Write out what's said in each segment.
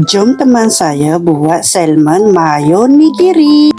Jom teman saya buat salmon mayo nigiri.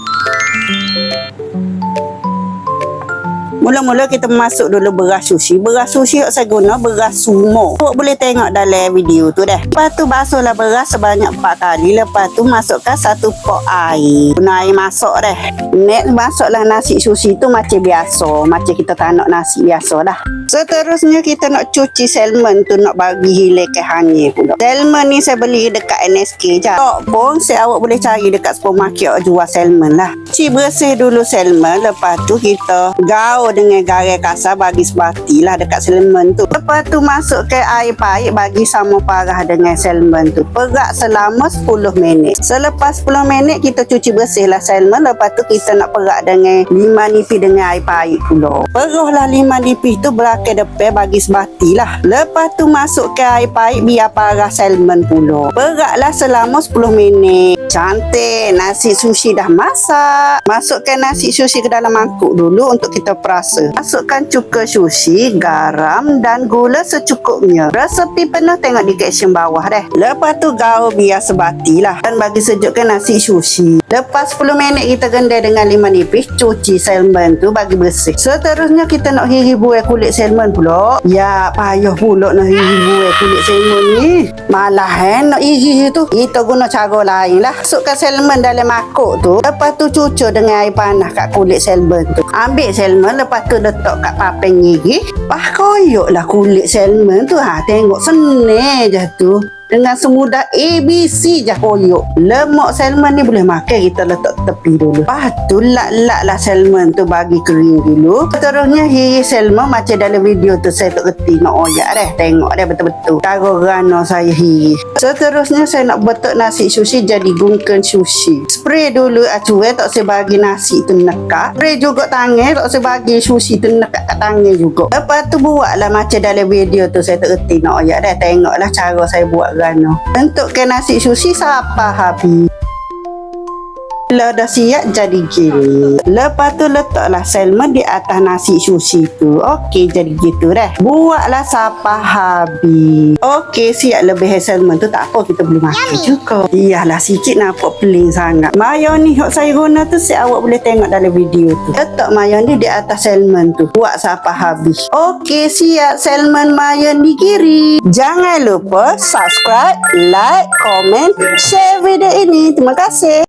Mula-mula kita masuk dulu beras sushi. Beras sushi yang saya guna beras sumo. Awak boleh tengok dalam video tu dah. Lepas tu basuhlah beras sebanyak 4 kali. Lepas tu masukkan 1 pot air. Guna air masak dah. Next masuklah nasi sushi tu macam biasa. Macam kita tak nak nasi biasa dah. Seterusnya kita nak cuci salmon tu, nak bagi hilang ke hangir pula. Salmon ni saya beli dekat NSK je. Tak pun awak boleh cari dekat supermarket jual salmon lah. Cuci bersih dulu salmon. Lepas tu kita gaul dengan garam kasar bagi sebati lah dekat salmon tu. Lepas tu masukkan air pahit bagi sama parah dengan salmon tu. Perak selama 10 minit. Selepas 10 minit kita cuci bersih lah salmon. Lepas tu kita nak perak dengan 5 nipis dengan air pahit pula. Perahlah 5 nipis tu ke depan bagi sebati lah. Lepas tu masukkan air pahit biar parah salmon pula. Peraklah selama 10 minit. Cantik, nasi sushi dah masak. Masukkan nasi sushi ke dalam mangkuk dulu untuk kita perasa. Masukkan cuka sushi, garam dan gula secukupnya. Resepi penuh tengok di caption bawah dah. Lepas tu gaul biar sebati lah. Dan bagi sejukkan nasi sushi. Lepas 10 minit kita gendai dengan 5 nipis. Cuci salmon tu bagi bersih. Seterusnya kita nak hiri buah kulit salmon pula. Ya, payah pula nak hiri buah kulit salmon ni. Malah nak hiri tu. Kita guna cara lain lah. Masukkan salmon dalam mangkuk tu. Lepas tu cucur dengan air panas kat kulit salmon tu. Ambil salmon, lepas tu letak kat papan gigi. Koyok lah kulit salmon tu. Tengok senang je tu. Dengan semudah ABC je koyok. Lemak salmon ni boleh makan. Kita letak tepi dulu. Lepas tu lak-lak lah salmon tu bagi kering dulu. Terusnya hiri salmon macam dalam video tu saya tak kerti nak oyak dah. Tengok dah betul-betul. Cara rana saya hiri. Seterusnya saya nak betuk nasi sushi jadi gungken sushi. Spray dulu acuan tak saya bagi nasi tu nekat. Spray juga tangan tak saya bagi sushi tu nekat kat tangan juga. Lepas tu buatlah macam dalam video tu saya tak kerti nak oyak dah. Tengoklah cara saya buat rana. Bentukkan nasi sushi siapa habis. Bila dah siap jadi gini. Lepas tu letaklah salmon di atas nasi sushi tu. Okey, jadi gitu dah. Buatlah sampai habis. Okey, siap lebih salmon tu tak apa, kita boleh makan juga. Iyalah sikit nampak peling sangat. Mayo ni yang saya guna tu awak boleh tengok dalam video tu. Letak mayo ni di atas salmon tu. Buat sampai habis. Okey, siap salmon mayo nigiri. Jangan lupa subscribe, like, komen, share video ini. Terima kasih.